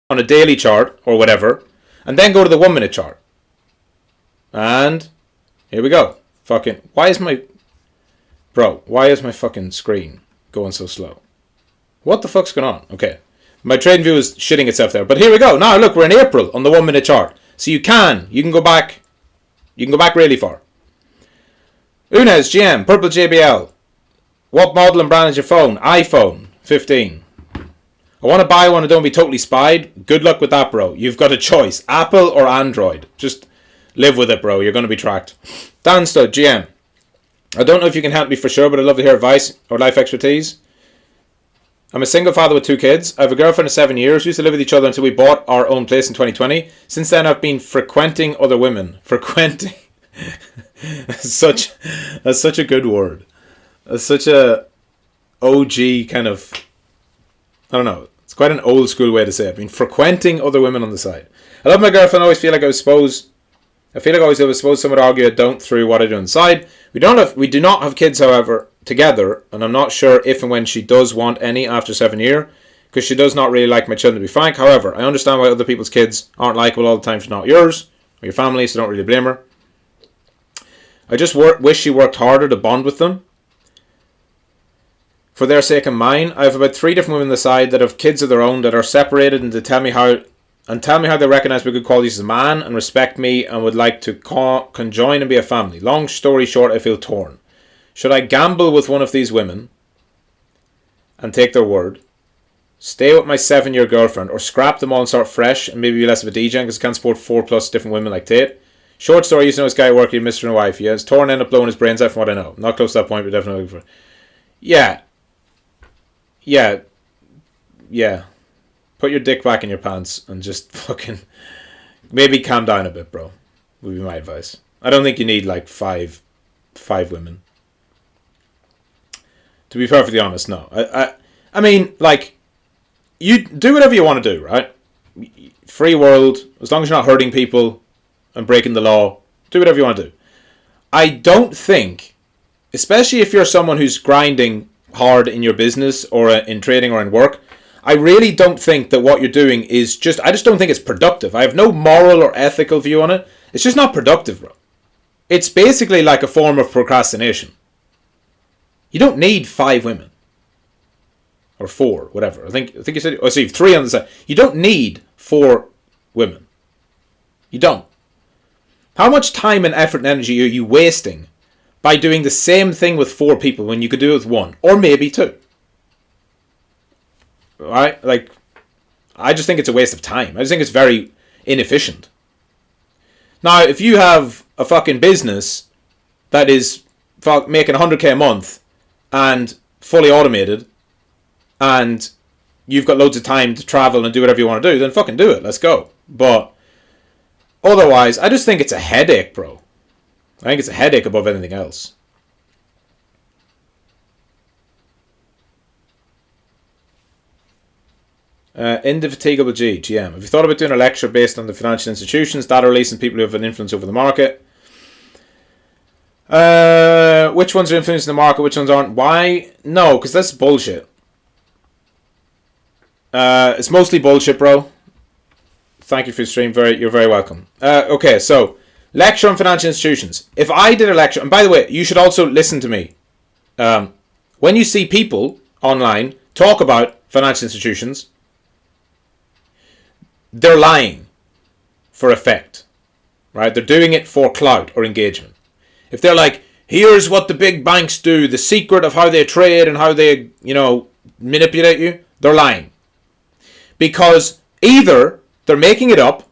on a daily chart or whatever, and then go to the 1 minute chart. And here we go. Fucking, why is my fucking screen going so slow? What the fuck's going on? Okay. My trading view is shitting itself there. But here we go. Now look, we're in April on the 1 minute chart. So you can go back really far. Unez, GM, Purple JBL. What model and brand is your phone? iPhone 15. I want to buy one and don't be totally spied. Good luck with that, bro. You've got a choice. Apple or Android. Just live with it, bro. You're going to be tracked. Dan Stud, GM. I don't know if you can help me for sure, but I'd love to hear advice or life expertise. I'm a single father with 2 kids. I have a girlfriend of 7 years. We used to live with each other until we bought our own place in 2020. Since then, I've been frequenting other women. Frequenting. That's such a good word. That's such a OG kind of, I don't know. It's quite an old school way to say it. I've been frequenting other women on the side. I love my girlfriend. I always feel like I was supposed some would argue I don't through what I do inside. We do not have kids, however, together, and I'm not sure if and when she does want any after 7 years, because she does not really like my children, to be frank. However, I understand why other people's kids aren't likable all the time, for not yours or your family, so don't really blame her. I just wish she worked harder to bond with them. For their sake and mine, I have about 3 different women on the side that have kids of their own that are separated, and tell me how they recognise my good qualities as a man and respect me and would like to conjoin and be a family. Long story short, I feel torn. Should I gamble with one of these women and take their word, stay with my 7-year girlfriend, or scrap them all and start fresh and maybe be less of a DJ because I can't support 4+ different women like Tate? Short story, I used to know this guy working, Mr. and wife. He has torn, ended up blowing his brains out from what I know. Not close to that point, but definitely looking for it. Yeah. Put your dick back in your pants and just fucking maybe calm down a bit, bro. Would be my advice. I don't think you need like five women. To be perfectly honest, no. I mean, like, you do whatever you want to do, right? Free world, as long as you're not hurting people and breaking the law, do whatever you want to do. I don't think, especially if you're someone who's grinding hard in your business or in trading or in work, I really don't think that what you're doing is I just don't think it's productive. I have no moral or ethical view on it. It's just not productive, bro. It's basically like a form of procrastination. You don't need 5 women. Or 4, whatever. I think you said, you have 3 on the side. You don't need 4 women. You don't. How much time and effort and energy are you wasting by doing the same thing with 4 people when you could do it with 1 or maybe 2? Right? Like, I just think it's a waste of time. I just think it's very inefficient. Now, if you have a fucking business that is making 100k a month and fully automated, and you've got loads of time to travel and do whatever you want to do, then fucking do it. Let's go. But otherwise, I just think it's a headache, bro. I think it's a headache above anything else. Indefatigable GM. Have you thought about doing a lecture based on the financial institutions, data release, and people who have an influence over the market? Which ones are influencing the market, which ones aren't? Why? No, because that's bullshit. It's mostly bullshit, bro. Thank you for your stream. You're very welcome. Okay, so lecture on financial institutions. If I did a lecture, and by the way, you should also listen to me. When you see people online talk about financial institutions, they're lying for effect, right? They're doing it for clout or engagement. If they're like, here's what the big banks do, the secret of how they trade and how they, manipulate you, they're lying. Because either they're making it up,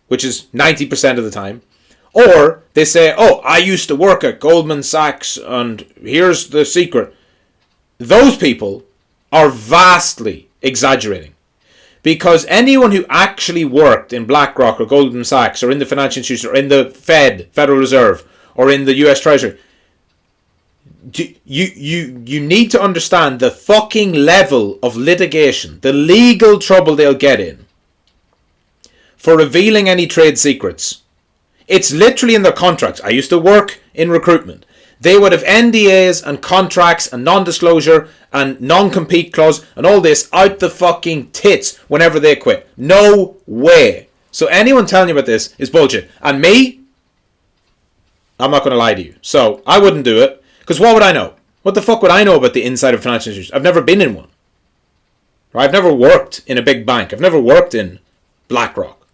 which is 90% of the time, or they say, oh, I used to work at Goldman Sachs and here's the secret. Those people are vastly exaggerating. Because anyone who actually worked in BlackRock or Goldman Sachs or in the financial institutions or in the Federal Reserve or in the US Treasury, you need to understand the fucking level of litigation, the legal trouble they'll get in for revealing any trade secrets. It's literally in their contracts. I used to work in recruitment. They would have NDAs and contracts and non-disclosure and non-compete clause and all this out the fucking tits whenever they quit. No way. So anyone telling you about this is bullshit. And me, I'm not going to lie to you. So I wouldn't do it. Because what would I know? What the fuck would I know about the inside of financial institutions? I've never been in one. Right? I've never worked in a big bank. I've never worked in BlackRock.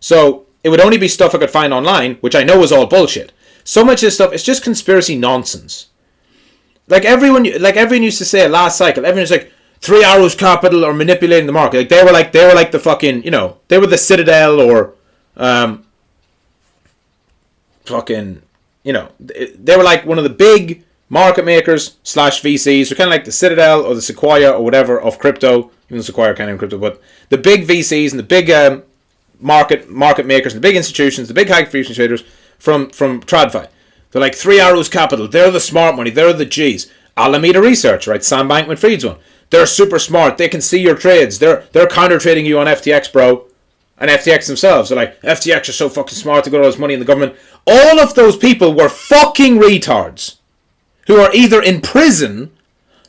So it would only be stuff I could find online, which I know is all bullshit. So much of this stuff is just conspiracy nonsense. Like everyone used to say last cycle, everyone was like, Three Arrows Capital are manipulating the market. Like they were like the fucking, they were the Citadel or they were like one of the big market makers / VCs. So kind of like the Citadel or the Sequoia or whatever of crypto. Even though Sequoia can't even crypto, but the big VCs and the big market makers and the big institutions, the big high frequency traders from TradFi. They're like Three Arrows Capital. They're the smart money. They're the G's. Alameda Research, right? Sam Bankman-Fried's one. They're super smart. They can see your trades. They're counter trading you on FTX, bro. And FTX themselves. They're like, FTX are so fucking smart to get all this money in the government. All of those people were fucking retards who are either in prison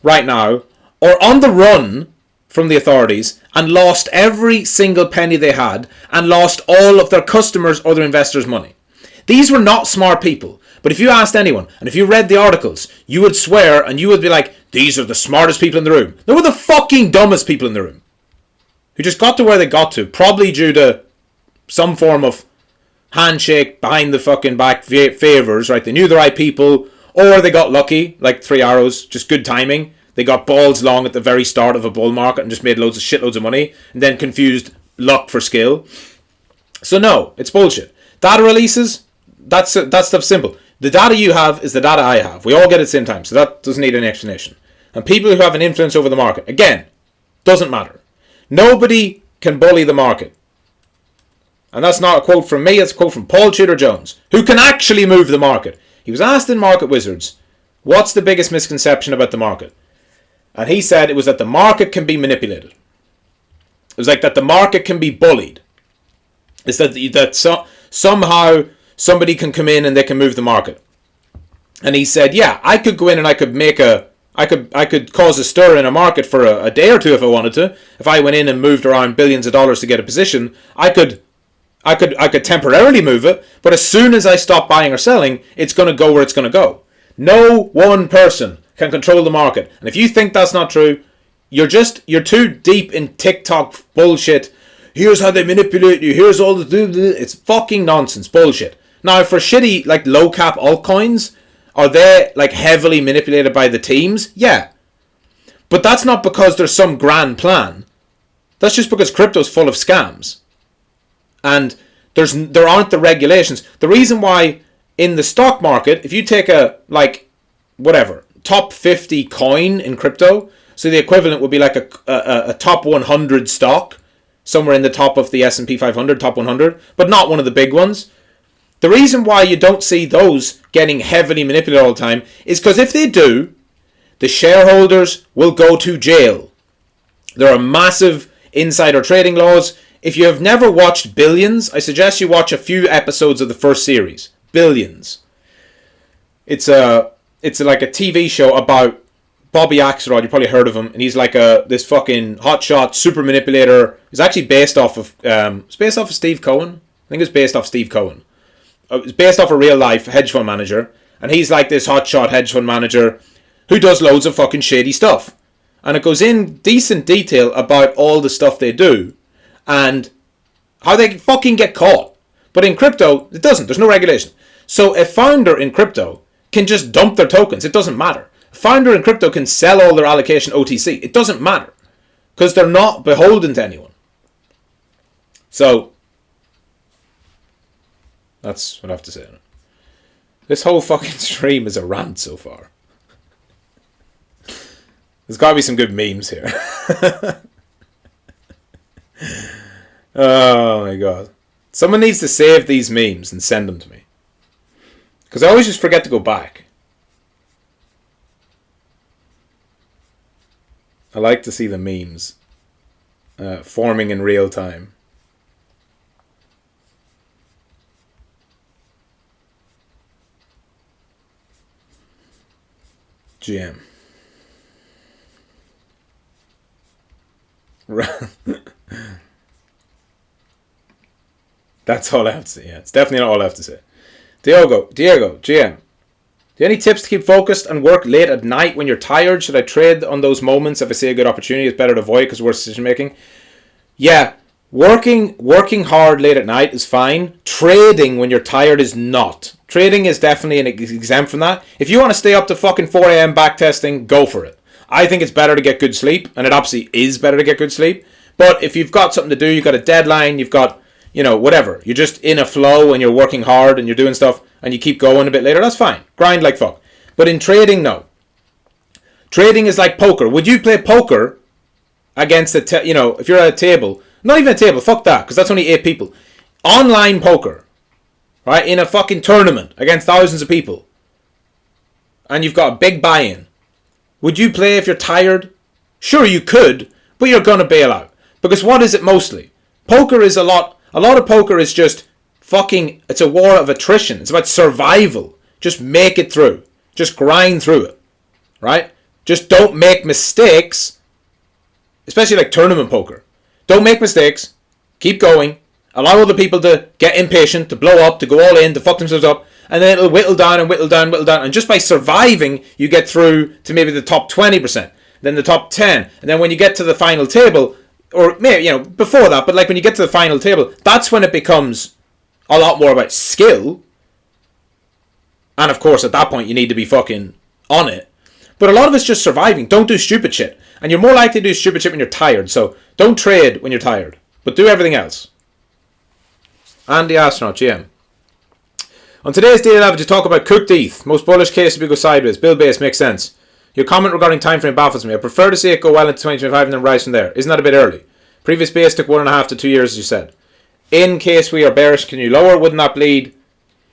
right now or on the run from the authorities and lost every single penny they had and lost all of their customers or their investors' money. These were not smart people. But if you asked anyone, and if you read the articles, you would swear and you would be like, these are the smartest people in the room. They were the fucking dumbest people in the room. Who just got to where they got to, probably due to some form of handshake behind the fucking back favors, right? They knew the right people, or they got lucky, like Three Arrows, just good timing. They got balls long at the very start of a bull market and just made shitloads of money, and then confused luck for skill. So no, it's bullshit. Data releases, that stuff's simple. The data you have is the data I have. We all get it at the same time, so that doesn't need any explanation. And people who have an influence over the market, again, doesn't matter. Nobody can bully the market. And that's not a quote from me, it's a quote from Paul Tudor Jones, who can actually move the market. He was asked in Market Wizards, what's the biggest misconception about the market? And he said it was that the market can be manipulated. It was like that the market can be bullied. It's that somehow somebody can come in and they can move the market. And he said, yeah, I could go in and I could cause a stir in a market for a day or two if I wanted to. If I went in and moved around billions of dollars to get a position, I could temporarily move it, but as soon as I stop buying or selling, it's going to go where it's going to go. No one person can control the market. And if you think that's not true, you're too deep in TikTok bullshit. Here's how they manipulate you. Here's all the... It's fucking nonsense. Bullshit. Now, for shitty, like, low-cap altcoins, are they, like, heavily manipulated by the teams? Yeah. But that's not because there's some grand plan. That's just because crypto's full of scams. And there aren't the regulations. The reason why in the stock market, if you take a, like, whatever, top 50 coin in crypto, so the equivalent would be like a top 100 stock, somewhere in the top of the S&P 500, top 100, but not one of the big ones. The reason why you don't see those getting heavily manipulated all the time is because if they do, the shareholders will go to jail. There are massive insider trading laws. If you have never watched Billions, I suggest you watch a few episodes of the first series. Billions. It's like a TV show about Bobby Axelrod. You probably heard of him, and he's like this fucking hotshot super manipulator. It's actually based off of Steve Cohen. I think it's based off Steve Cohen. It's based off a real life hedge fund manager, and he's like this hotshot hedge fund manager who does loads of fucking shady stuff, and it goes in decent detail about all the stuff they do and how they fucking get caught. But in crypto, it doesn't. There's no regulation. So a founder in crypto can just dump their tokens. It doesn't matter. A founder in crypto can sell all their allocation OTC. It doesn't matter because they're not beholden to anyone. So that's what I have to say on it. This whole fucking stream is a rant so far. There's got to be some good memes here. Oh my god. Someone needs to save these memes and send them to me. Because I always just forget to go back. I like to see the memes forming in real time. GM. That's all I have to say. Yeah, it's definitely not all I have to say. Diego, GM. Do you have any tips to keep focused and work late at night when you're tired? Should I trade on those moments if I see a good opportunity? It's better to avoid because worse decision making. Yeah, working hard late at night is fine. Trading when you're tired is not. Trading is definitely an exempt from that. If you want to stay up to fucking 4 a.m. back testing, go for it. I think it's better to get good sleep, and it obviously is better to get good sleep. But if you've got something to do, you've got a deadline, you've got, whatever. You're just in a flow and you're working hard and you're doing stuff and you keep going a bit later, that's fine. Grind like fuck. But in trading, no. Trading is like poker. Would you play poker against if you're at a table, not even a table, fuck that, because that's only 8 people. Online poker, right, in a fucking tournament against thousands of people, and you've got a big buy-in. Would you play if you're tired? Sure, you could, but you're going to bail out. Because what is it mostly? Poker is a lot of poker is just fucking, it's a war of attrition. It's about survival. Just make it through. Just grind through it, right? Just don't make mistakes, especially like tournament poker. Don't make mistakes. Keep going. Allow other people to get impatient, to blow up, to go all in, to fuck themselves up. And then it'll whittle down and whittle down, whittle down. And just by surviving, you get through to maybe the top 20%. Then the top 10. And then when you get to the final table, or maybe, before that, but like when you get to the final table, that's when it becomes a lot more about skill. And of course, at that point, you need to be fucking on it. But a lot of it's just surviving. Don't do stupid shit. And you're more likely to do stupid shit when you're tired. So don't trade when you're tired. But do everything else. Andy Astronaut, GM. On today's Daily Live, to talk about cooked ETH. Most bullish case to go sideways. Bill base makes sense. Your comment regarding time frame baffles me. I prefer to see it go well into 2025 and then rise from there. Isn't that a bit early? Previous base took 1.5 to 2 years, as you said. In case we are bearish, can you lower? Wouldn't that bleed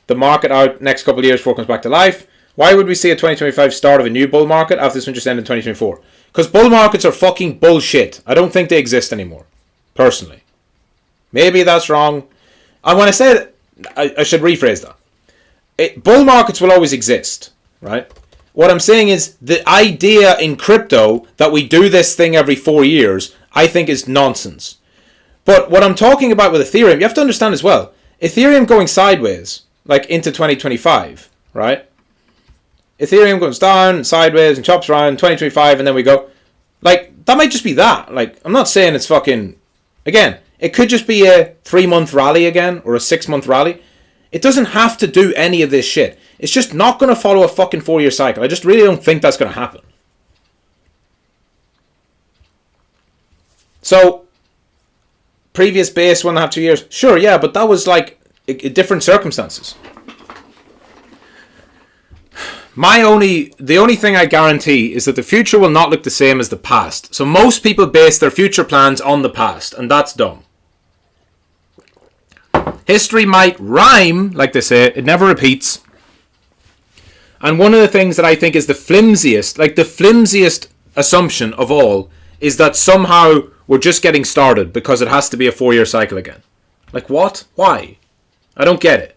the market out next couple of years before it comes back to life? Why would we see a 2025 start of a new bull market after this one just ended in 2024? Because bull markets are fucking bullshit. I don't think they exist anymore. Personally. Maybe that's wrong. And when I say that, I should rephrase that. Bull markets will always exist, right? What I'm saying is the idea in crypto that we do this thing every 4 years, I think is nonsense. But what I'm talking about with Ethereum, you have to understand as well, Ethereum going sideways, like into 2025, right? Ethereum goes down and sideways and chops around 2025 and then we go. Like, that might just be that. Like, I'm not saying it's fucking... Again, it could just be a 3-month rally again or a 6-month rally. It doesn't have to do any of this shit. It's just not going to follow a fucking 4-year cycle. I just really don't think that's going to happen. So, previous base 1.5, 2 years. Sure, yeah, but that was like different circumstances. The only thing I guarantee is that the future will not look the same as the past. So most people base their future plans on the past, and that's dumb. History might rhyme, like they say, it never repeats. And one of the things that I think is the flimsiest assumption of all is that somehow we're just getting started because it has to be a 4-year cycle again. Like what? Why? I don't get it.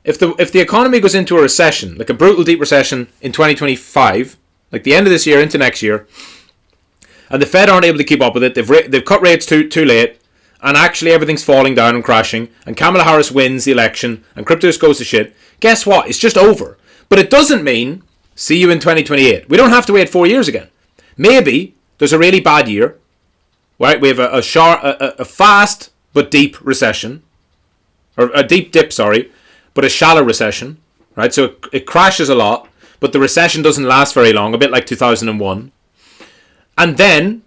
If the economy goes into a recession, like a brutal deep recession in 2025, like the end of this year into next year, and the Fed aren't able to keep up with it, they've cut rates too late, and actually everything's falling down and crashing, and Kamala Harris wins the election, and crypto just goes to shit, guess what? It's just over. But it doesn't mean, see you in 2028. We don't have to wait 4 years again. Maybe there's a really bad year, right? We have a fast but deep recession, or a deep dip, sorry, but a shallow recession, right? So it crashes a lot, but the recession doesn't last very long, a bit like 2001. And then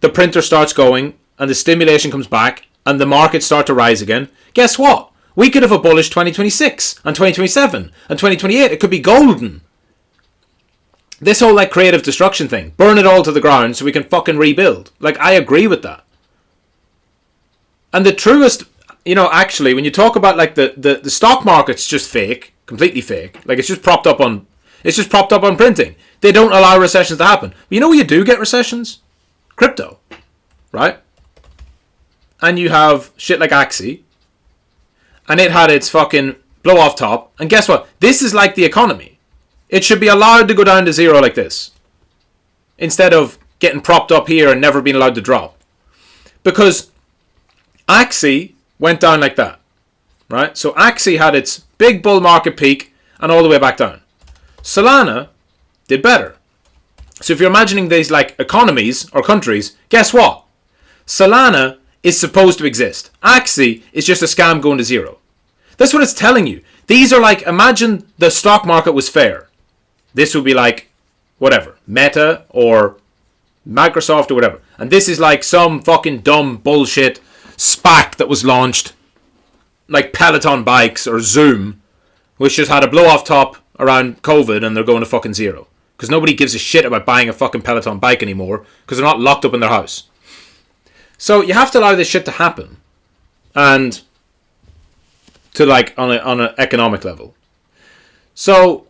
the printer starts going, and the stimulation comes back, and the markets start to rise again. Guess what? We could have a bullish 2026, and 2027, and 2028. It could be golden. This whole like creative destruction thing, burn it all to the ground so we can fucking rebuild. Like, I agree with that. And the truest... actually, when you talk about like the stock market's just fake, completely fake. Like it's just propped up on printing. They don't allow recessions to happen. But you know where you do get recessions? Crypto, right? And you have shit like Axie, and it had its fucking blow off top. And guess what? This is like the economy. It should be allowed to go down to zero like this, instead of getting propped up here and never being allowed to drop. Because Axie went down like that, right? So Axie had its big bull market peak and all the way back down. Solana did better. So if you're imagining these like economies or countries, guess what? Solana is supposed to exist. Axie is just a scam going to zero. That's what it's telling you. These are like, imagine the stock market was fair. This would be like, whatever, Meta or Microsoft or whatever. And this is like some fucking dumb bullshit SPAC that was launched, like Peloton bikes or Zoom, which just had a blow off top around COVID and they're going to fucking zero. Because nobody gives a shit about buying a fucking Peloton bike anymore because they're not locked up in their house. So you have to allow this shit to happen. And to like on an economic level. So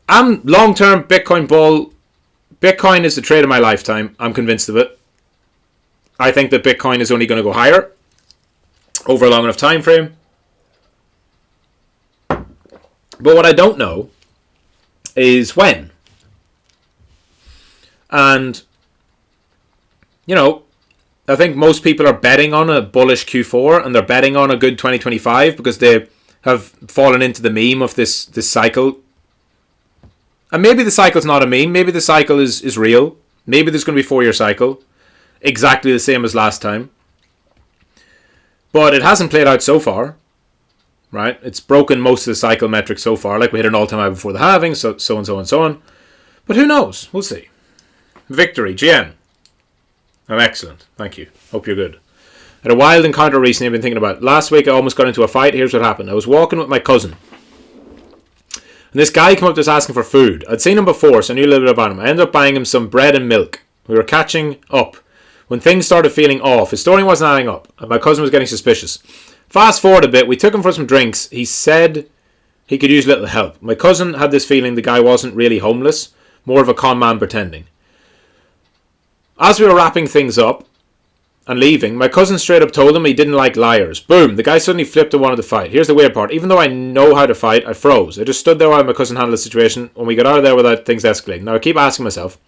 I'm long-term Bitcoin bull. Bitcoin is the trade of my lifetime. I'm convinced of it. I think that Bitcoin is only going to go higher over a long enough time frame. But what I don't know is when. And, you know, I think most people are betting on a bullish Q4 and they're betting on a good 2025 because they have fallen into the meme of this cycle. And maybe the cycle's not a meme. Maybe the cycle is real. Maybe there's going to be a 4-year cycle. Exactly the same as last time. But it hasn't played out so far. Right? It's broken most of the cycle metrics so far. Like we hit an all-time high before the halving. So and so and so on. But who knows? We'll see. Victory. GM. I'm excellent. Thank you. Hope you're good. I had a wild encounter recently I've been thinking about. Last week I almost got into a fight. Here's what happened. I was walking with my cousin. And this guy came up to us asking for food. I'd seen him before, so I knew a little bit about him. I ended up buying him some bread and milk. We were catching up. When things started feeling off, his story wasn't adding up, and my cousin was getting suspicious. Fast forward a bit, we took him for some drinks. He said he could use a little help. My cousin had this feeling the guy wasn't really homeless, more of a con man pretending. As we were wrapping things up and leaving, my cousin straight up told him he didn't like liars. Boom, the guy suddenly flipped and wanted to fight. Here's the weird part. Even though I know how to fight, I froze. I just stood there while my cousin handled the situation when we got out of there without things escalating. Now I keep asking myself,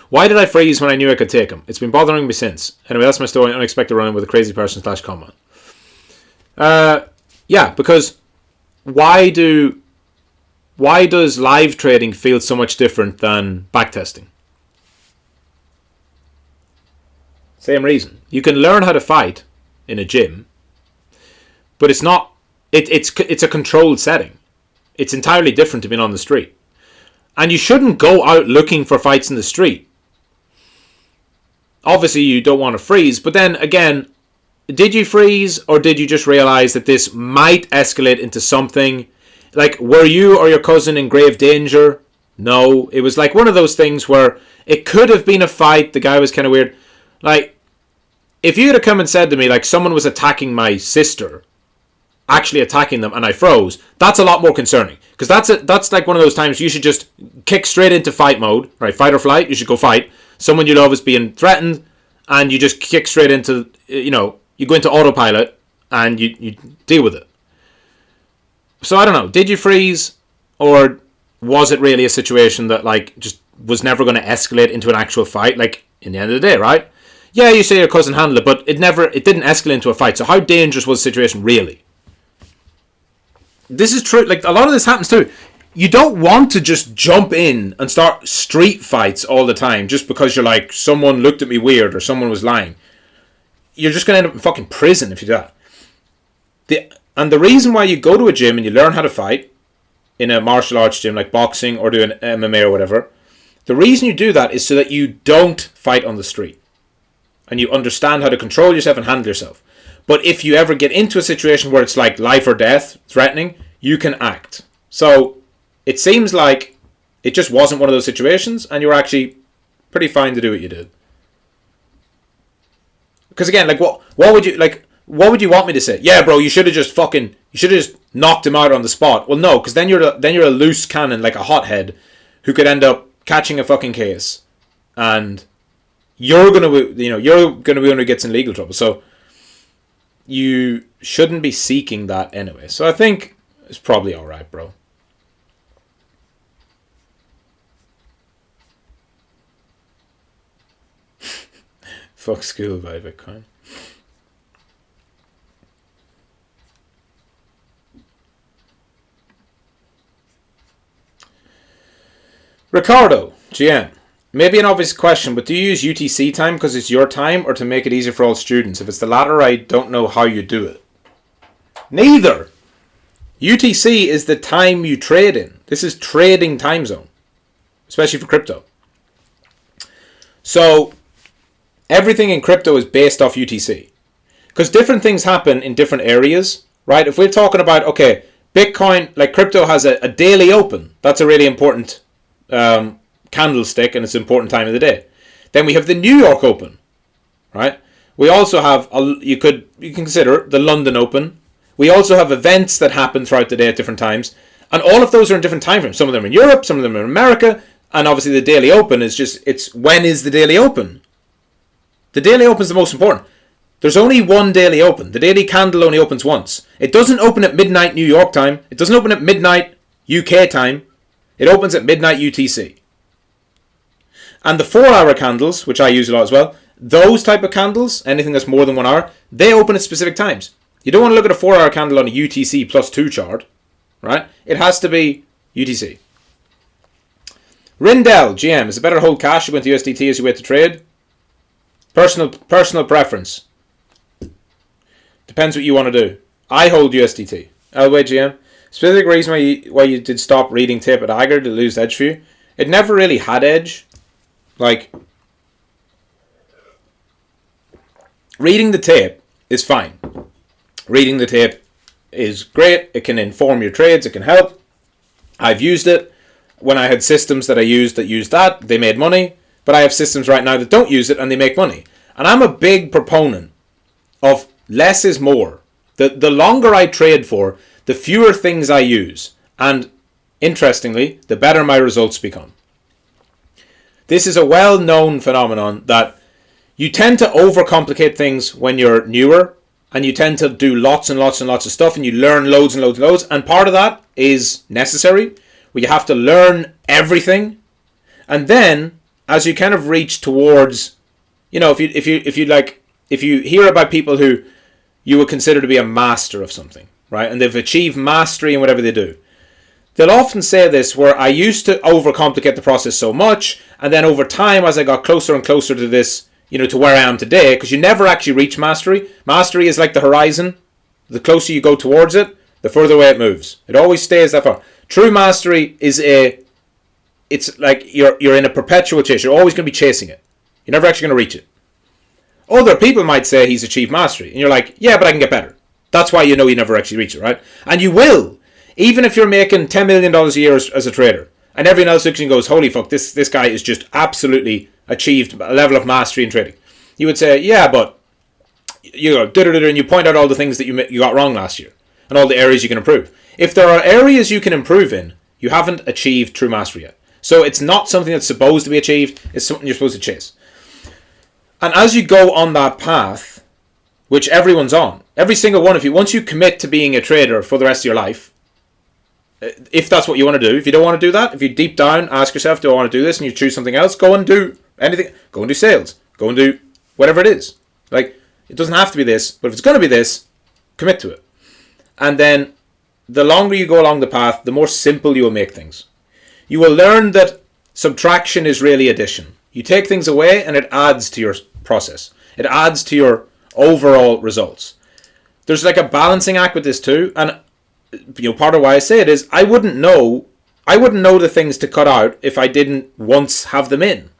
why did I freeze when I knew I could take him? It's been bothering me since. Anyway, that's my story. Unexpected run-in with a crazy person / con man. Yeah, because why does live trading feel so much different than backtesting? Same reason. You can learn how to fight in a gym, but it's not. It's a controlled setting. It's entirely different to being on the street, and you shouldn't go out looking for fights in the street. Obviously, you don't want to freeze, but then again, did you freeze or did you just realize that this might escalate into something? Like, were you or your cousin in grave danger? No, it was like one of those things where it could have been a fight. The guy was kind of weird. Like, if you had come and said to me, like, someone was attacking my sister, actually attacking them, and I froze, that's a lot more concerning. Because that's like one of those times you should just kick straight into fight mode, right? Fight or flight, you should go fight. Someone you love is being threatened, and you just kick straight into, you go into autopilot, and you deal with it. So I don't know, did you freeze, or was it really a situation that, like, just was never going to escalate into an actual fight, like, in the end of the day, right? Yeah, you say your cousin handled it, but it didn't escalate into a fight. So how dangerous was the situation really? This is true. Like, a lot of this happens too. You don't want to just jump in and start street fights all the time just because you're like, someone looked at me weird or someone was lying. You're just going to end up in fucking prison if you do that. And the reason why you go to a gym and you learn how to fight in a martial arts gym like boxing or doing MMA or whatever, the reason you do that is so that you don't fight on the street. And you understand how to control yourself and handle yourself. But if you ever get into a situation where it's like life or death, threatening, you can act. So it seems like it just wasn't one of those situations, and you were actually pretty fine to do what you did. Because again, like what would you want me to say? Yeah, bro, you should have just knocked him out on the spot. Well, no, because then you're a loose cannon, like a hothead, who could end up catching a fucking case, and you're gonna be the one who gets in legal trouble. So you shouldn't be seeking that anyway. So I think it's probably all right, bro. Fuck school by Bitcoin. Ricardo, GM. Maybe an obvious question, but do you use UTC time because it's your time or to make it easier for all students? If it's the latter, I don't know how you do it. Neither. UTC is the time you trade in. This is trading time zone, especially for crypto. So everything in crypto is based off UTC because different things happen in different areas, right? If we're talking about, okay, Bitcoin, like crypto has a daily open. That's a really important candlestick, and it's an important time of the day. Then we have the New York Open, right? We also have you can consider the London Open. We also have events that happen throughout the day at different times, and all of those are in different time frames. Some of them are in Europe, some of them are in America, and obviously the Daily Open is it's when is the Daily Open? The Daily Open is the most important. There's only one Daily Open. The Daily Candle only opens once. It doesn't open at midnight New York time. It doesn't open at midnight UK time. It opens at midnight UTC. And the 4-hour candles, which I use a lot as well, those type of candles, anything that's more than 1 hour, they open at specific times. You don't want to look at a 4-hour candle on a UTC plus 2 chart, right? It has to be UTC. Rindell, GM, is it better to hold cash or go into USDT as you wait to trade? Personal preference. Depends what you want to do. I hold USDT. Elway, GM. Specific reason why you did stop reading tape at Agar to lose edge for you? It never really had edge. Like, reading the tape is fine. Reading the tape is great. It can inform your trades. It can help. I've used it. When I had systems that I used that, they made money. But I have systems right now that don't use it and they make money. And I'm a big proponent of less is more. The longer I trade for, the fewer things I use. And interestingly, the better my results become. This is a well-known phenomenon that you tend to overcomplicate things when you're newer, and you tend to do lots and lots and lots of stuff, and you learn loads and loads and loads, and part of that is necessary, where you have to learn everything, and then as you kind of reach towards, if you hear about people who you would consider to be a master of something, right, and they've achieved mastery in whatever they do. They'll often say this, where I used to overcomplicate the process so much, and then over time, as I got closer and closer to this, to where I am today, because you never actually reach mastery. Mastery is like the horizon. The closer you go towards it, the further away it moves. It always stays that far. True mastery is it's like you're in a perpetual chase. You're always going to be chasing it. You're never actually going to reach it. Other people might say he's achieved mastery, and you're like, yeah, but I can get better. That's why you never actually reach it, right? And you will. Even if you're making $10 million a year as a trader, and everyone else looks and goes, holy fuck, this guy is just absolutely achieved a level of mastery in trading. You would say, yeah, but and you point out all the things that you got wrong last year and all the areas you can improve. If there are areas you can improve in, you haven't achieved true mastery yet. So it's not something that's supposed to be achieved, it's something you're supposed to chase. And as you go on that path, which everyone's on, every single one of you, once you commit to being a trader for the rest of your life, if that's what you want to do, if you don't want to do that, if you deep down ask yourself, do I want to do this, and you choose something else, go and do anything. Go and do sales. Go and do whatever it is. Like, it doesn't have to be this, but if it's going to be this, commit to it. And then the longer you go along the path, the more simple you will make things. You will learn that subtraction is really addition. You take things away and it adds to your process. It adds to your overall results. There's like a balancing act with this too, and part of why I say it is I wouldn't know the things to cut out if I didn't once have them in.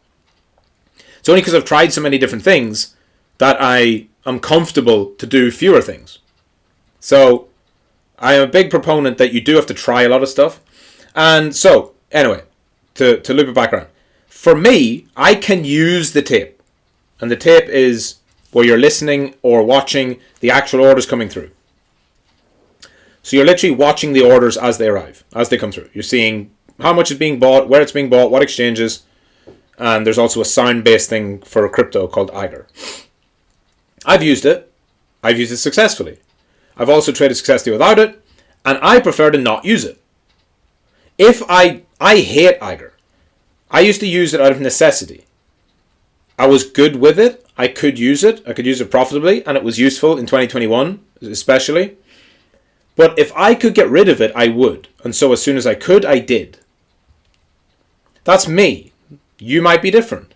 It's only because I've tried so many different things that I am comfortable to do fewer things. So I am a big proponent that you do have to try a lot of stuff. And so, anyway, to loop it back around. For me, I can use the tape. And the tape is where you're listening or watching the actual orders coming through. So you're literally watching the orders as they arrive, as they come through. You're seeing how much is being bought, where it's being bought, what exchanges. And there's also a sound-based thing for crypto called Eiger. I've used it. I've used it successfully. I've also traded successfully without it. And I prefer to not use it. If I hate Eiger. I used to use it out of necessity. I was good with it. I could use it. I could use it profitably, and it was useful in 2021, especially. But if I could get rid of it, I would. And so as soon as I could, I did. That's me. You might be different.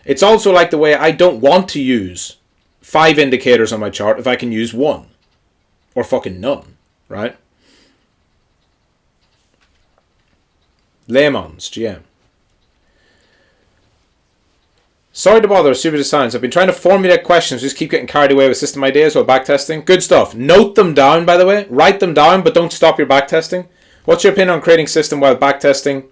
It's also like the way I don't want to use 5 indicators on my chart if I can use 1. Or fucking none, right? Lemons, GM. Sorry to bother, stupid science. I've been trying to formulate questions, just keep getting carried away with system ideas while backtesting. Good stuff. Note them down, by the way. Write them down, but don't stop your backtesting. What's your opinion on creating system while backtesting?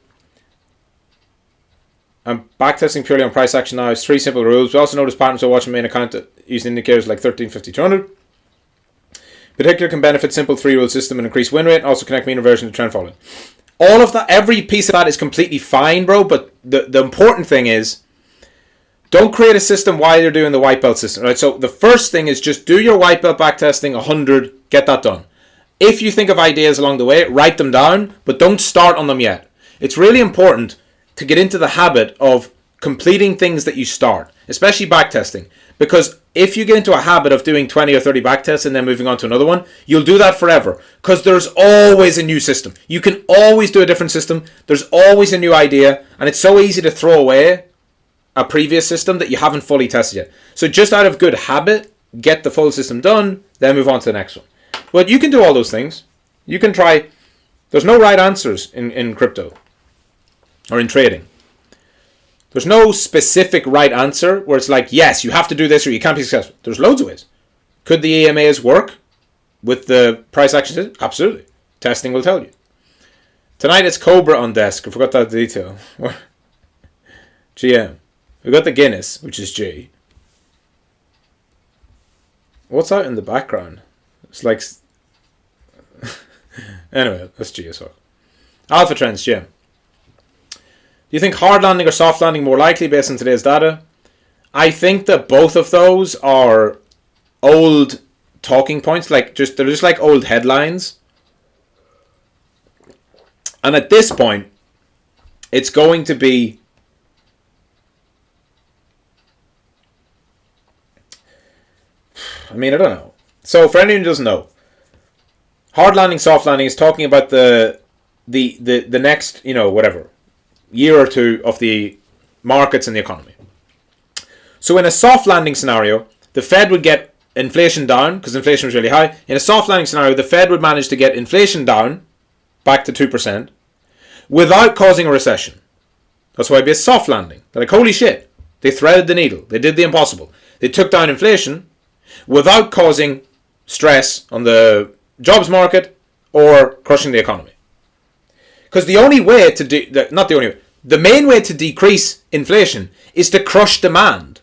I'm backtesting purely on price action now. It's 3 simple rules. We also notice patterns while watching main account using indicators like 13, 50, 200. Particular can benefit simple 3-rule system and increase win rate. Also connect mean reversion to trend following. All of that, every piece of that is completely fine, bro. But the important thing is, don't create a system while you're doing the white belt system, right? So the first thing is just do your white belt backtesting 100, get that done. If you think of ideas along the way, write them down, but don't start on them yet. It's really important to get into the habit of completing things that you start, especially backtesting. Because if you get into a habit of doing 20 or 30 backtests and then moving on to another one, you'll do that forever. Because there's always a new system. You can always do a different system. There's always a new idea. And it's so easy to throw away a previous system that you haven't fully tested yet. So just out of good habit, get the full system done, then move on to the next one. But you can do all those things. You can try. There's no right answers in crypto or in trading. There's no specific right answer where it's like, yes, you have to do this or you can't be successful. There's loads of ways. Could the EMAs work with the price action system? Absolutely. Testing will tell you. Tonight it's Cobra on desk. I forgot that detail. GM. We got the Guinness, which is G. What's out in the background? It's like... Anyway, that's G as well. Alpha Trends, GM. Do you think hard landing or soft landing more likely based on today's data? I think that both of those are old talking points. They're just like old headlines. And at this point, it's going to be... I mean, I don't know. So for anyone who doesn't know, hard landing, soft landing is talking about the next, whatever, year or two of the markets and the economy. So in a soft landing scenario, the Fed would get inflation down because inflation was really high. In a soft landing scenario, the Fed would manage to get inflation down back to 2% without causing a recession. That's why it'd be a soft landing. They're like, holy shit, they threaded the needle. They did the impossible. They took down inflation without causing stress on the jobs market or crushing the economy. Because the only way to do, not the only way, the main way to decrease inflation is to crush demand.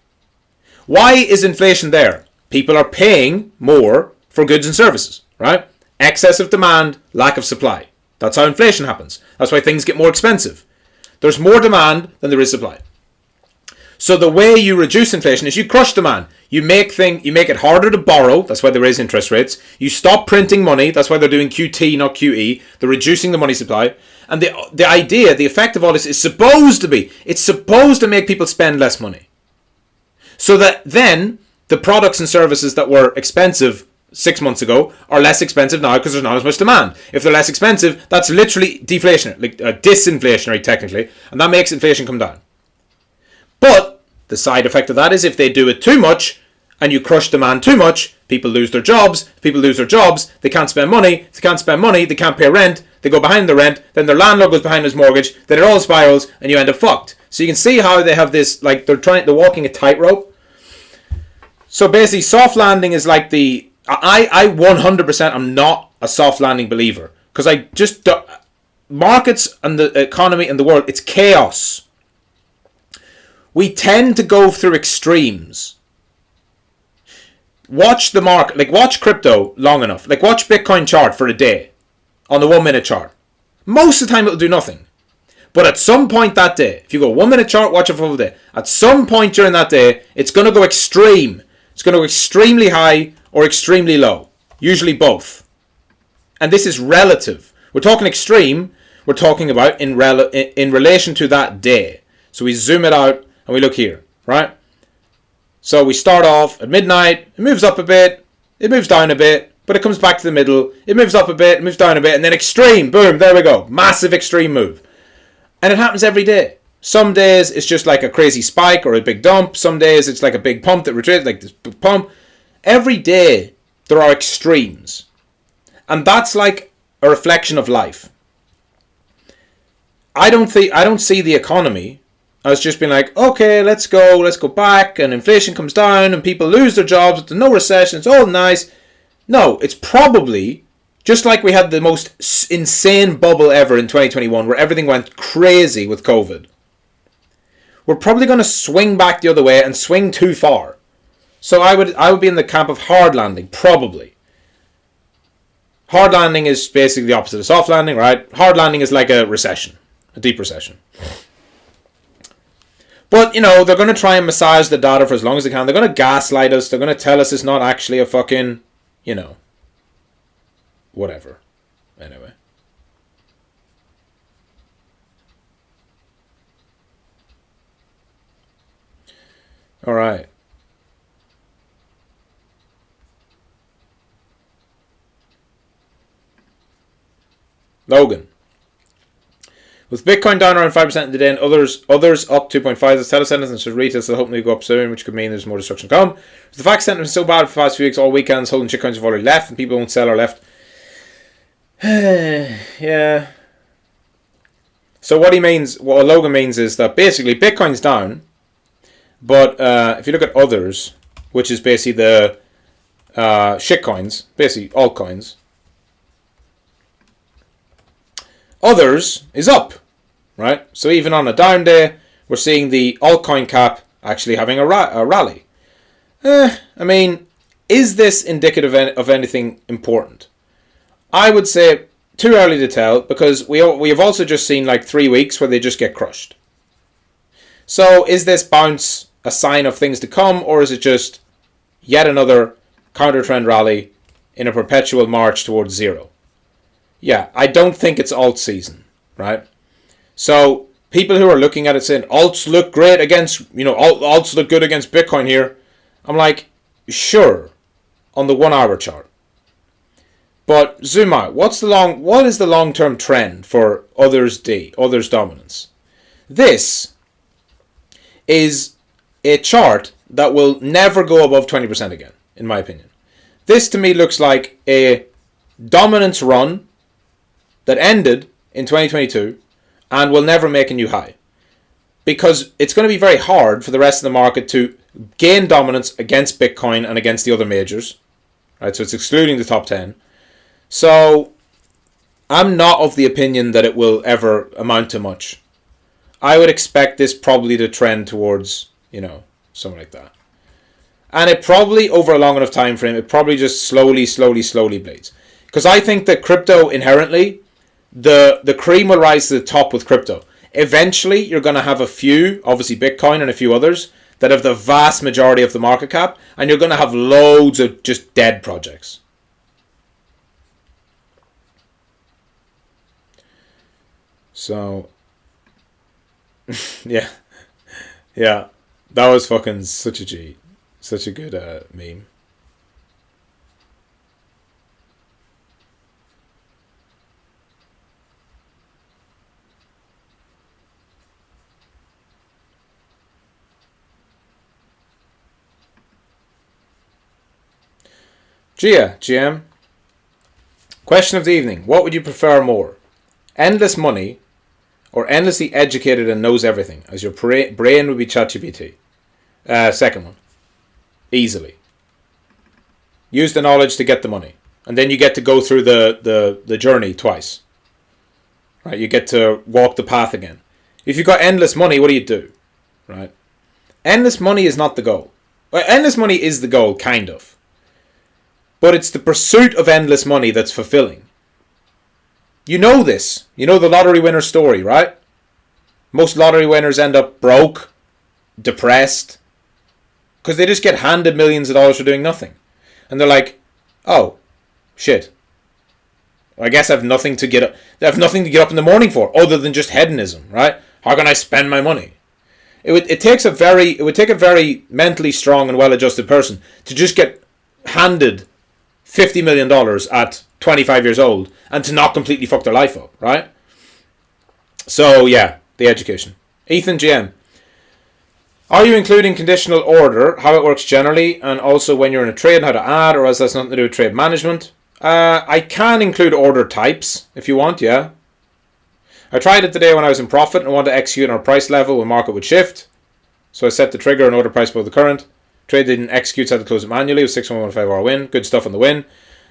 Why is inflation there? People are paying more for goods and services, right? Excess of demand, lack of supply. That's how inflation happens. That's why things get more expensive. There's more demand than there is supply. So the way you reduce inflation is you crush demand. You make it harder to borrow. That's why they raise interest rates. You stop printing money. That's why they're doing QT, not QE. They're reducing the money supply. And the idea, the effect of all this is supposed to make people spend less money. So that then the products and services that were expensive 6 months ago are less expensive now because there's not as much demand. If they're less expensive, that's literally deflationary, like disinflationary technically, and that makes inflation come down. But the side effect of that is if they do it too much and you crush demand too much, people lose their jobs. People lose their jobs. They can't spend money. If they can't spend money, they can't pay rent. They go behind the rent. Then their landlord goes behind his mortgage. Then it all spirals and you end up fucked. So you can see how they have this, like they're walking a tightrope. So basically soft landing is like I 100% am not a soft landing believer because I just don't, markets and the economy and the world, it's chaos. We tend to go through extremes. Watch the market, like watch crypto long enough. Like watch Bitcoin chart for a day on the 1 minute chart. Most of the time it'll do nothing. But at some point that day, if you go 1 minute chart, watch it for a full day. At some point during that day, it's going to go extreme. It's going to go extremely high or extremely low. Usually both. And this is relative. We're talking extreme. We're talking about in relation to that day. So we zoom it out and we look here, right? So we start off at midnight, it moves up a bit, it moves down a bit, but it comes back to the middle, it moves up a bit, it moves down a bit, and then extreme, boom, there we go. Massive extreme move. And it happens every day. Some days it's just like a crazy spike or a big dump. Some days it's like a big pump that retreats, like this big pump. Every day there are extremes. And that's like a reflection of life. I don't see the economy as just being like, okay, let's go back, and inflation comes down and people lose their jobs, there's no recession, it's all nice. No, it's probably just like we had the most insane bubble ever in 2021 where everything went crazy with COVID. We're probably going to swing back the other way and swing too far. So I would be in the camp of hard landing, probably. Hard landing is basically the opposite of soft landing, right? Hard landing is like a recession, a deep recession. But, they're going to try and massage the data for as long as they can. They're going to gaslight us. They're going to tell us it's not actually a fucking, whatever. Anyway. All right. Logan. With Bitcoin down around 5% in the day and others up 2.5%, there's telesentence and should retail still hoping to go up soon, which could mean there's more destruction to come. With the fact sentiment is so bad for the past few weeks, all weekends holding shitcoins have already left and people won't sell or left. Yeah. So what Logan means is that basically Bitcoin's down, but if you look at others, which is basically the shitcoins, basically altcoins, others is up, right? So even on a down day, we're seeing the altcoin cap actually having a rally. I mean, is this indicative of anything important? I would say too early to tell, because we have also just seen like 3 weeks where they just get crushed. So is this bounce a sign of things to come, or is it just yet another counter trend rally in a perpetual march towards zero? Yeah, I don't think it's alt season, right? So people who are looking at it saying alts look great against, alts look good against Bitcoin here. I'm like, sure, on the 1 hour chart. But zoom out. What is the long-term trend for others dominance? This is a chart that will never go above 20% again, in my opinion. This to me looks like a dominance run that ended in 2022 and will never make a new high. Because it's going to be very hard for the rest of the market to gain dominance against Bitcoin and against the other majors. Right? So it's excluding the top 10. So I'm not of the opinion that it will ever amount to much. I would expect this probably to trend towards, something like that. And it probably, over a long enough time frame, it probably just slowly bleeds. Because I think that crypto inherently, the cream will rise to the top with crypto. Eventually, you're going to have a few, obviously Bitcoin and a few others, that have the vast majority of the market cap, and you're going to have loads of just dead projects. So, yeah, that was fucking such a G, such a good meme. Gia, GM. Question of the evening. What would you prefer more? Endless money or endlessly educated and knows everything, as your brain would be ChatGPT? Second one. Easily. Use the knowledge to get the money. And then you get to go through the journey twice. Right? You get to walk the path again. If you've got endless money, what do? Right? Endless money is not the goal. Well, endless money is the goal, kind of. But it's the pursuit of endless money that's fulfilling. You know this. You know the lottery winner story, right? Most lottery winners end up broke, depressed, because they just get handed millions of dollars for doing nothing. And they're like, oh, shit. I guess I have nothing to get up in the morning for, other than just hedonism, right? How can I spend my money? It would take a very mentally strong and well-adjusted person to just get handed $50 million at 25 years old and to not completely fuck their life up, right? So yeah, the education. Ethan GM. Are you including conditional order, how it works generally, and also when you're in a trade, how to add, or else that's nothing to do with trade management? I can include order types if you want, yeah. I tried it today when I was in profit and wanted to execute on a price level when market would shift. So I set the trigger and order price above the current. Trade didn't execute, so I had to close it manually. It was 6115 hour win. Good stuff on the win.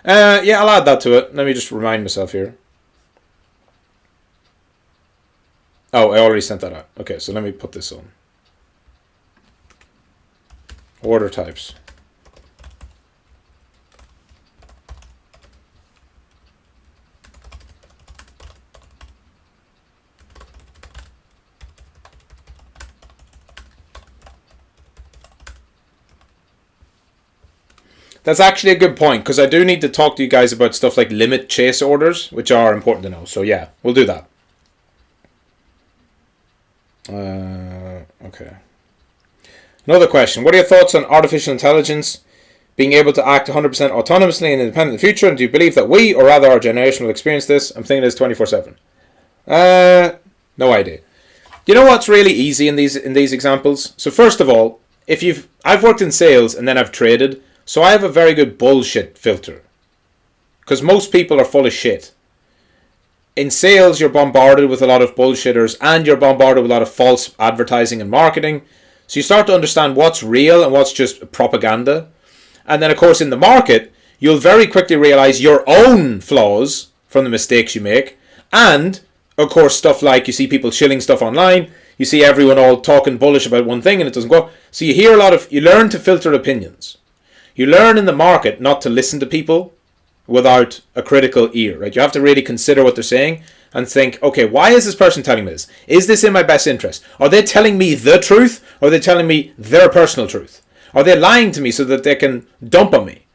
Yeah, I'll add that to it. Let me just remind myself here. Oh, I already sent that out. Okay, so let me put this on. Order types. That's actually a good point, because I do need to talk to you guys about stuff like limit chase orders, which are important to know. So yeah, we'll do that. Okay. Another question. What are your thoughts on artificial intelligence being able to act 100% autonomously and independent in the future? And do you believe that we, or rather our generation, will experience this? I'm thinking this 24/7. No idea. You know what's really easy in these examples? So first of all, I've worked in sales and then I've traded, so I have a very good bullshit filter. Because most people are full of shit. In sales, you're bombarded with a lot of bullshitters and you're bombarded with a lot of false advertising and marketing. So you start to understand what's real and what's just propaganda. And then, of course, in the market, you'll very quickly realize your own flaws from the mistakes you make. And, of course, stuff like you see people shilling stuff online. You see everyone all talking bullish about one thing and it doesn't go. So you learn to filter opinions. You learn in the market not to listen to people without a critical ear, right? You have to really consider what they're saying and think, okay, why is this person telling me this? Is this in my best interest? Are they telling me the truth, or are they telling me their personal truth? Are they lying to me so that they can dump on me?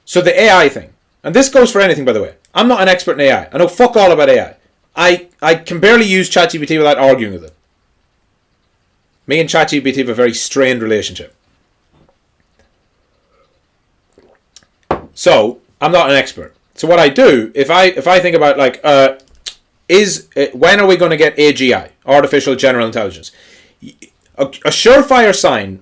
So the AI thing, and this goes for anything, by the way. I'm not an expert in AI. I know fuck all about AI. I can barely use ChatGPT without arguing with it. Me and ChatGPT have a very strained relationship. So I'm not an expert. So what I do, if I think about like, when are we going to get AGI, artificial general intelligence? A surefire sign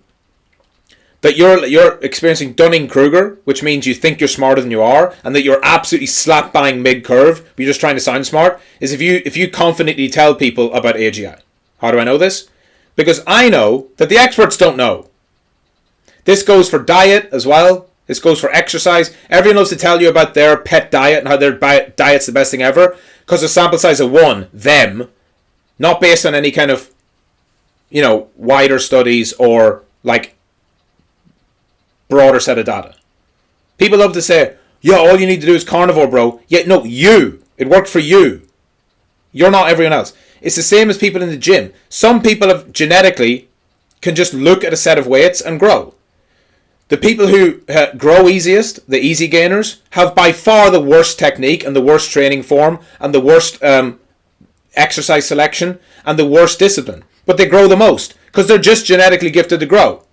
that you're experiencing Dunning-Kruger, which means you think you're smarter than you are, and that you're absolutely slap bang mid curve, but you're just trying to sound smart, is if you confidently tell people about AGI. How do I know this? Because I know that the experts don't know. This goes for diet as well. This goes for exercise. Everyone loves to tell you about their pet diet and how their diet's the best thing ever, because a sample size of one, them, not based on any kind of, wider studies or like broader set of data. People love to say, yeah, all you need to do is carnivore, bro. Yeah, no, it worked for you. You're not everyone else. It's the same as people in the gym. Some people have genetically can just look at a set of weights and grow. The people who grow easiest, the easy gainers, have by far the worst technique and the worst training form and the worst exercise selection and the worst discipline. But they grow the most because they're just genetically gifted to grow.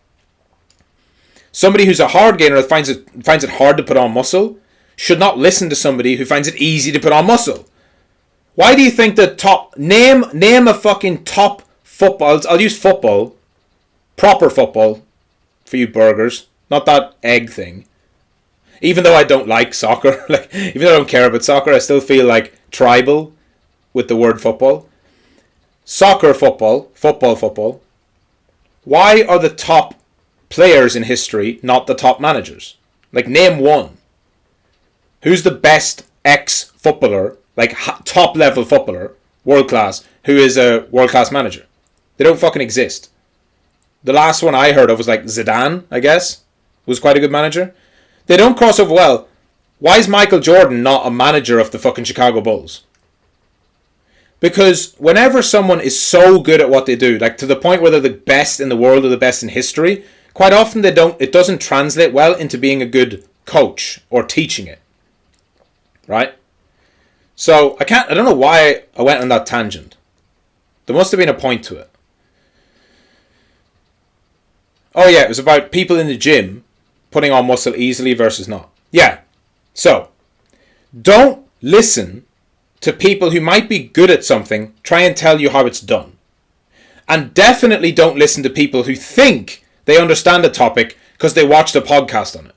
Somebody who's a hard gainer that finds it hard to put on muscle should not listen to somebody who finds it easy to put on muscle. Why do you think the top... Name a fucking top football... I'll use football. Proper football. For you burgers. Not that egg thing. Even though I don't like soccer, even though I don't care about soccer, I still feel like tribal with the word football. Soccer football. Why are the top players in history not the top managers? Like, name one. Who's the best ex-footballer, like top level footballer, world class, who is a world class manager? They don't fucking exist. The last one I heard of was like Zidane, I guess. Was quite a good manager. They don't cross over well. Why is Michael Jordan not a manager of the fucking Chicago Bulls? Because whenever someone is so good at what they do, like to the point where they're the best in the world or the best in history, quite often it doesn't translate well into being a good coach or teaching it. Right? So I don't know why I went on that tangent. There must have been a point to it. Oh yeah, it was about people in the gym putting on muscle easily versus not. Yeah. So, don't listen to people who might be good at something try and tell you how it's done. And definitely don't listen to people who think they understand a topic because they watched a podcast on it.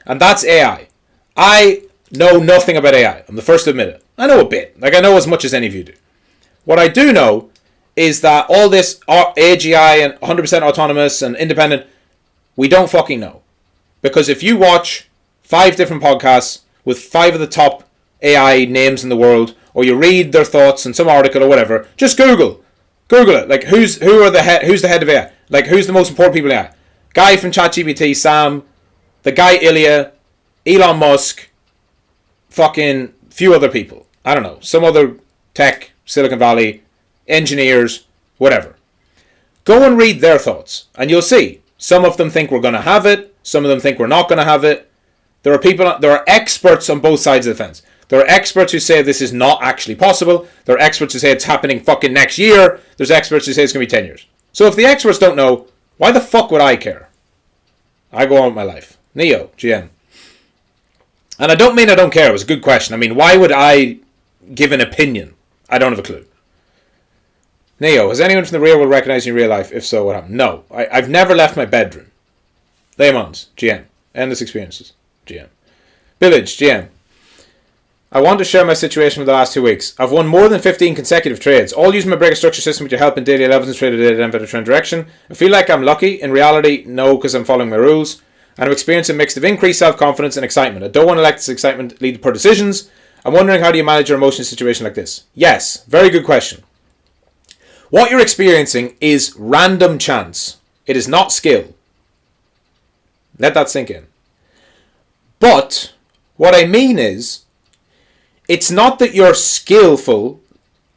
And that's AI. I know nothing about AI. I'm the first to admit it. I know a bit. Like, I know as much as any of you do. What I do know is that all this AGI and 100% autonomous and independent, we don't fucking know. Because if you watch 5 different podcasts with 5 of the top AI names in the world, or you read their thoughts in some article or whatever, just Google it. Like, who's the head of AI? Like, who's the most important people in AI? Guy from ChatGPT, Sam, the guy Ilya, Elon Musk, fucking few other people. I don't know, some other tech, Silicon Valley, engineers, whatever. Go and read their thoughts, and you'll see. Some of them think we're going to have it. Some of them think we're not going to have it. There are experts on both sides of the fence. There are experts who say this is not actually possible. There are experts who say it's happening fucking next year. There's experts who say it's going to be 10 years. So if the experts don't know, why the fuck would I care? I go on with my life. Neo, GM. And I don't mean I don't care. It was a good question. I mean, why would I give an opinion? I don't have a clue. Neo, has anyone from the real world recognized you in real life? If so, what happened? No. I've never left my bedroom. Laymon's, GM. Endless experiences, GM. Village, GM. I want to share my situation for the last 2 weeks. I've won more than 15 consecutive trades, all using my breaker structure system with your help in daily 11s and traded data and better trend direction. I feel like I'm lucky. In reality, no, because I'm following my rules. And I'm experiencing a mix of increased self-confidence and excitement. I don't want to let this excitement lead to poor decisions. I'm wondering, how do you manage your emotions in a situation like this? Yes, very good question. What you're experiencing is random chance. It is not skill. Let that sink in. But what I mean is, it's not that you're skillful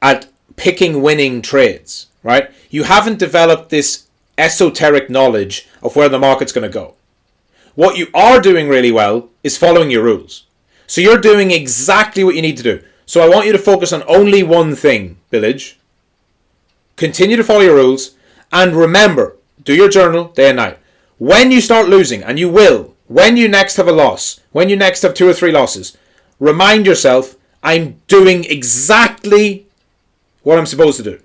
at picking winning trades, right? You haven't developed this esoteric knowledge of where the market's going to go. What you are doing really well is following your rules. So you're doing exactly what you need to do. So I want you to focus on only one thing, Village. Continue to follow your rules. And remember, do your journal day and night. When you start losing, and you will, when you next have a loss, when you next have 2 or 3 losses, remind yourself, I'm doing exactly what I'm supposed to do.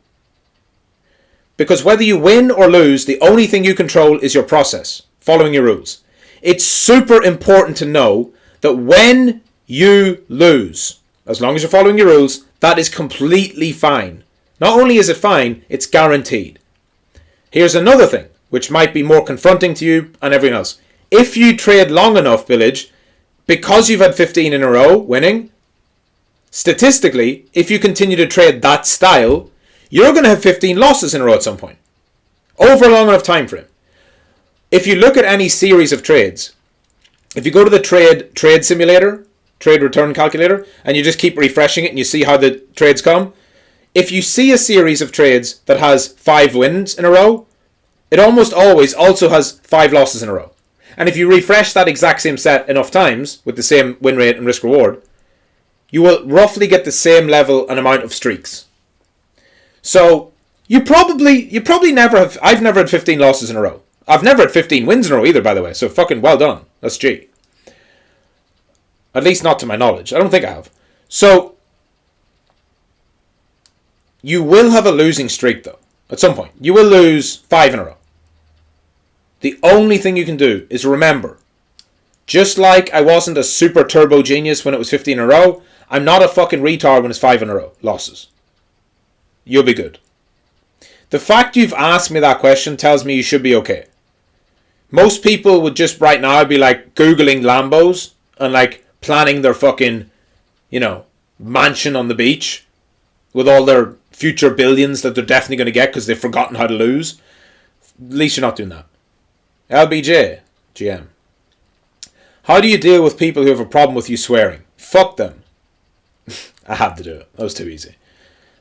Because whether you win or lose, the only thing you control is your process, following your rules. It's super important to know that when you lose, as long as you're following your rules, that is completely fine. Not only is it fine, it's guaranteed. Here's another thing, which might be more confronting to you and everyone else. If you trade long enough, Village, because you've had 15 in a row winning, statistically, if you continue to trade that style, you're going to have 15 losses in a row at some point. Over a long enough time frame. If you look at any series of trades, if you go to the trade simulator, trade return calculator, and you just keep refreshing it and you see how the trades come, if you see a series of trades that has 5 wins in a row, it almost always also has 5 losses in a row. And if you refresh that exact same set enough times with the same win rate and risk reward, you will roughly get the same level and amount of streaks. So you probably never have. I've never had 15 losses in a row. I've never had 15 wins in a row either, by the way. So fucking well done. That's G. At least not to my knowledge. I don't think I have. So you will have a losing streak though. At some point. You will lose 5 in a row. The only thing you can do is remember, just like I wasn't a super turbo genius when it was 15 in a row, I'm not a fucking retard when it's 5 in a row. Losses. You'll be good. The fact you've asked me that question tells me you should be okay. Most people would just right now be like Googling Lambos and like planning their fucking, mansion on the beach with all their future billions that they're definitely going to get because they've forgotten how to lose. At least you're not doing that. LBJ, GM. How do you deal with people who have a problem with you swearing? Fuck them. I had to do it. That was too easy.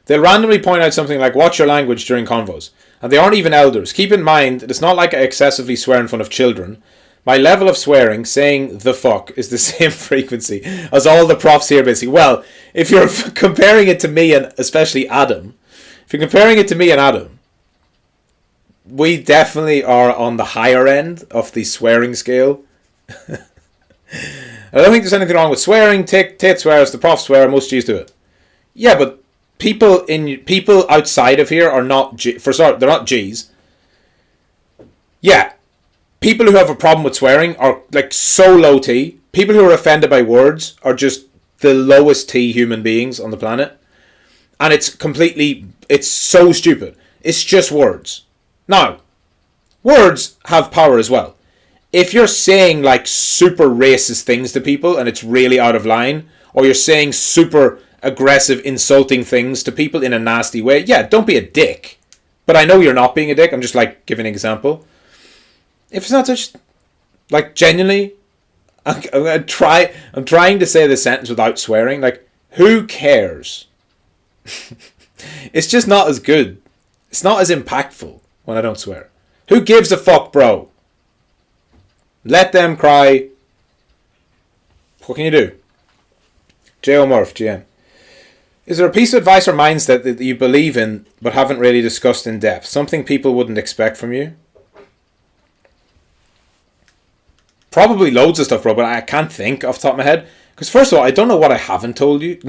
They'll randomly point out something like, watch your language during convos. And they aren't even elders. Keep in mind, it's not like I excessively swear in front of children. My level of swearing, saying the fuck, is the same frequency as all the profs here basically. Well, if you're comparing it to me and especially Adam, if you're comparing it to me and Adam, we definitely are on the higher end of the swearing scale. I don't think there's anything wrong with swearing. Tate swears, the prof swear, most G's do it. Yeah, but people outside of here are not they're not G's. Yeah, people who have a problem with swearing are like so low T. People who are offended by words are just the lowest T human beings on the planet. And it's so stupid. It's just words. Now, words have power as well. If you're saying like super racist things to people and it's really out of line, or you're saying super aggressive, insulting things to people in a nasty way, yeah, don't be a dick. But I know you're not being a dick. I'm just like giving an example. If it's not just like genuinely, I'm trying to say the sentence without swearing. Like, who cares? It's just not as good. It's not as impactful when I don't swear. Who gives a fuck, bro? Let them cry. What can you do? J.O. Murph, GM. Is there a piece of advice or mindset that you believe in but haven't really discussed in depth? Something people wouldn't expect from you? Probably loads of stuff, bro, but I can't think off the top of my head. Because first of all, I don't know what I haven't told you.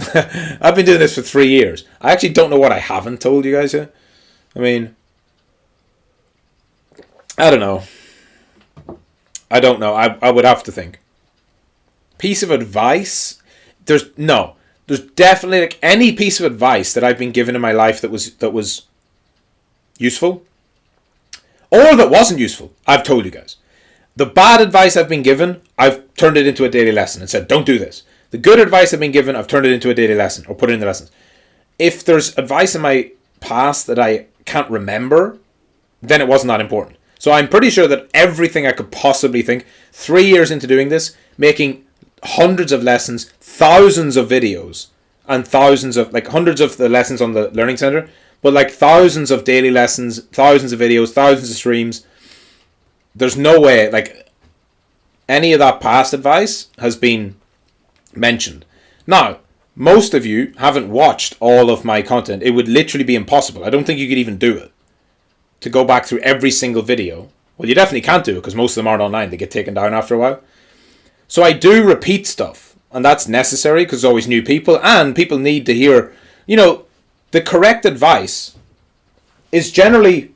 I've been doing this for 3 years. I actually don't know what I haven't told you guys yet. I mean, I don't know. I would have to think. Piece of advice? There's definitely like any piece of advice that I've been given in my life that was useful or that wasn't useful. I've told you guys. The bad advice I've been given, I've turned it into a daily lesson and said, don't do this. The good advice I've been given, I've turned it into a daily lesson or put it in the lessons. If there's advice in my past that I can't remember, then it wasn't that important. So I'm pretty sure that everything I could possibly think, 3 years into doing this, making hundreds of lessons, thousands of videos, and thousands of, like hundreds of the lessons on the Learning Center, but like thousands of daily lessons, thousands of videos, thousands of streams. There's no way, like, any of that past advice has been mentioned. Now, most of you haven't watched all of my content. It would literally be impossible. I don't think you could even do it. To go back through every single video. Well, you definitely can't do it because most of them aren't online. They get taken down after a while. So I do repeat stuff. And that's necessary because there's always new people. And people need to hear, the correct advice is generally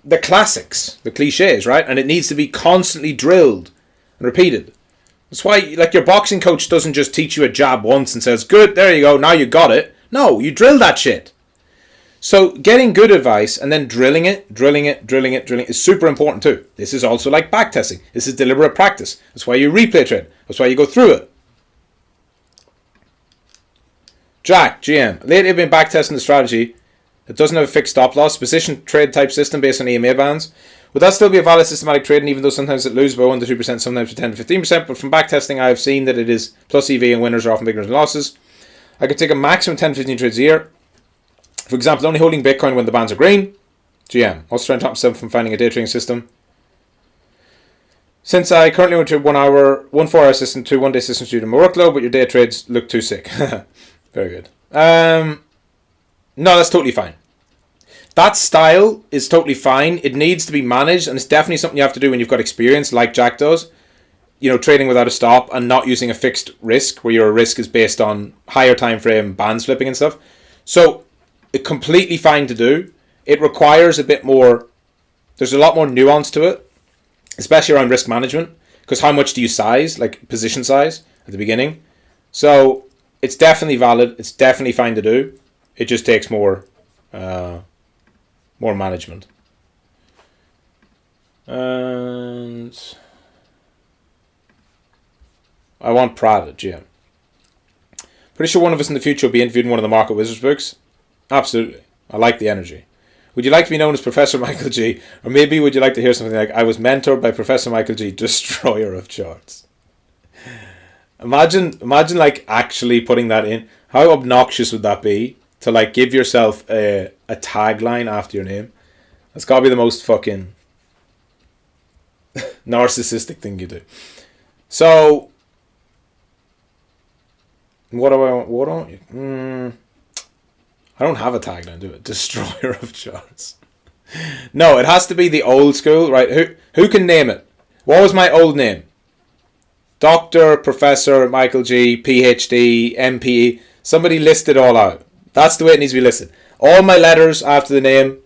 the classics, the cliches, right? And it needs to be constantly drilled and repeated. That's why, like, your boxing coach doesn't just teach you a jab once and says, good, there you go, now you got it. No, you drill that shit. So getting good advice and then drilling it is super important too. This is also like backtesting. This is deliberate practice. That's why you replay trade. That's why you go through it. Jack, GM. Lately I've been backtesting the strategy. It doesn't have a fixed stop loss, position trade type system based on EMA bands. Would that still be a valid systematic trading, even though sometimes it loses by 1 to 2%, sometimes by 10 to 15%? But from backtesting, I have seen that it is plus EV and winners are often bigger than losses. I could take a maximum 10 to 15 trades a year. For example, only holding Bitcoin when the bands are green. GM. Also trying to stop myself from finding a day trading system. Since I currently went to 1 4-hour system to 1 day systems due to my workload, but your day trades look too sick. Very good. No, that's totally fine. That style is totally fine. It needs to be managed, and it's definitely something you have to do when you've got experience, like Jack does. Trading without a stop and not using a fixed risk, where your risk is based on higher time frame bands flipping and stuff. So, it's completely fine to do. It requires a bit more. There's a lot more nuance to it, especially around risk management, because how much do you size, like position size at the beginning? So, it's definitely valid. It's definitely fine to do. It just takes more management. And I want Prada, GM. Pretty sure one of us in the future will be interviewed in one of the Market Wizards books. Absolutely. I like the energy. Would you like to be known as Professor Michael G? Or maybe would you like to hear something like, I was mentored by Professor Michael G, destroyer of charts. Imagine like actually putting that in. How obnoxious would that be to like give yourself a tagline after your name? That's got to be the most fucking narcissistic thing you do. So, what do I want? What don't you? I don't have a tagline, do it. Destroyer of charts. No, it has to be the old school, right? Who can name it? What was my old name? Doctor, Professor, Michael G, PhD, MPE. Somebody list it all out. That's the way it needs to be listed. All my letters after the name,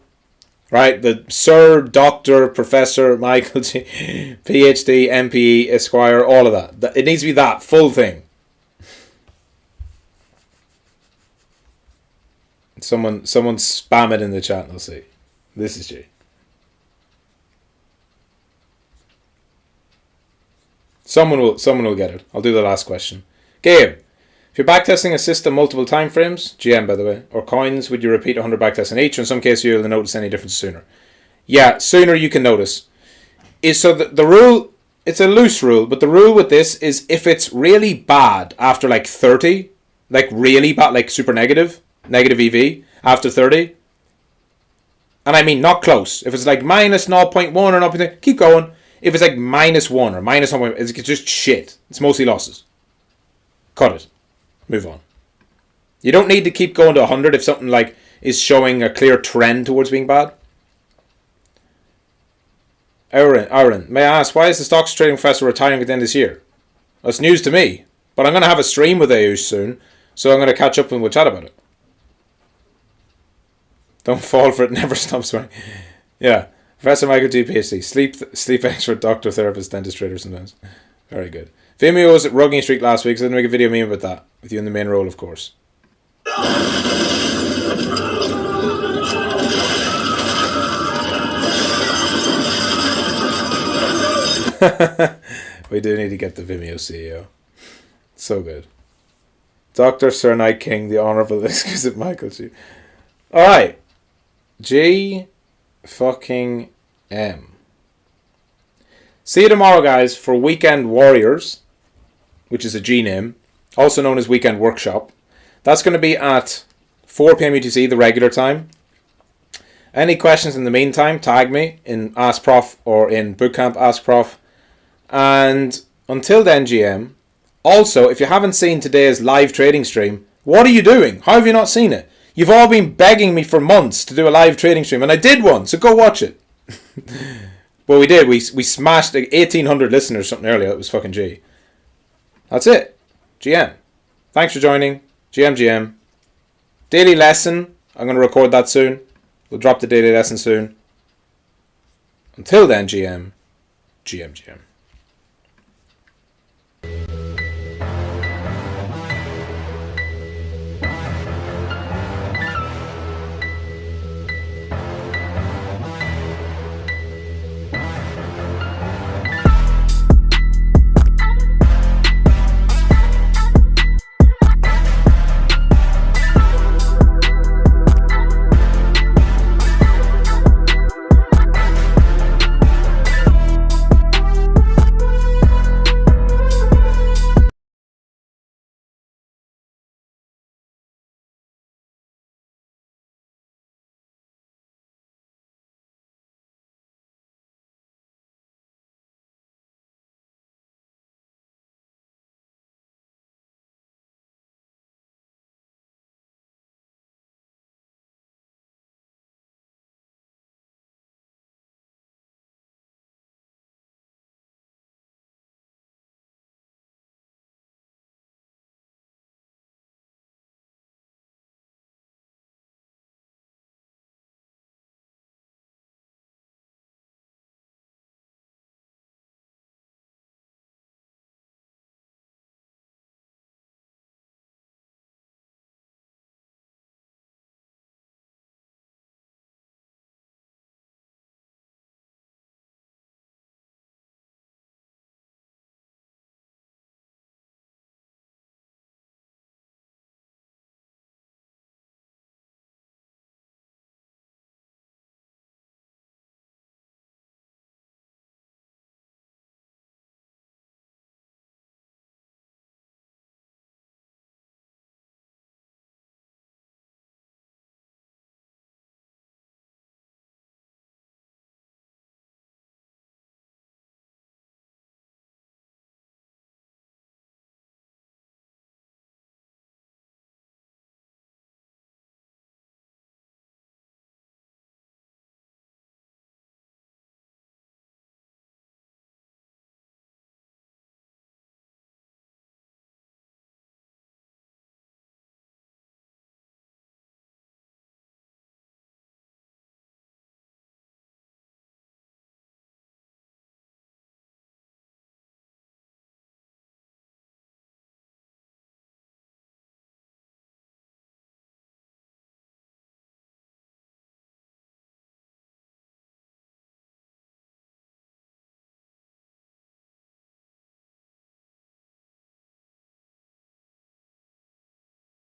right? The Sir, Doctor, Professor, Michael G, PhD, MPE, Esquire, all of that. It needs to be that full thing. Someone spam it in the chat and I'll see. This is G. Someone will get it. I'll do the last question. Gabe, if you're backtesting a system multiple time frames, GM by the way, or coins, would you repeat 100 backtests in each? Or in some cases you'll notice any difference sooner. Yeah, sooner you can notice. So the rule, it's a loose rule, but the rule with this is if it's really bad after like 30, like really bad, like super negative EV after 30, and I mean not close. If it's like minus 0.1 or 0.2, keep going. If it's like minus 1 or minus 1, it's just shit. It's mostly losses. Cut it. Move on. You don't need to keep going to 100 if something like is showing a clear trend towards being bad. Aaron, may I ask, why is the stocks trading professor retiring at the end of this year? That's news to me. But I'm going to have a stream with Ayush soon, so I'm going to catch up and we'll chat about it. Don't fall for it, never stop swearing. Yeah. Professor Michael G. PhD. Sleep expert, doctor, therapist, dentist, trader sometimes. Very good. Vimeo was at Rugging Street last week, so I'm going to make a video meme about that. With you in the main role, of course. We do need to get the Vimeo CEO. So good. Dr. Sir Night King, the Honourable Exquisite Michael G. Alright. G fucking M. See you tomorrow, guys, for Weekend Warriors, which is a G name, also known as Weekend Workshop. That's going to be at 4 p.m. UTC, the regular time. Any questions in the meantime, tag me in Ask Prof or in Bootcamp Ask Prof. And until then, GM, also, if you haven't seen today's live trading stream, what are you doing? How have you not seen it? You've all been begging me for months to do a live trading stream, and I did one, so go watch it. Well, we did. We smashed like 1,800 listeners or something earlier. It was fucking G. That's it. GM. Thanks for joining. GM. Daily lesson. I'm going to record that soon. We'll drop the daily lesson soon. Until then, GM.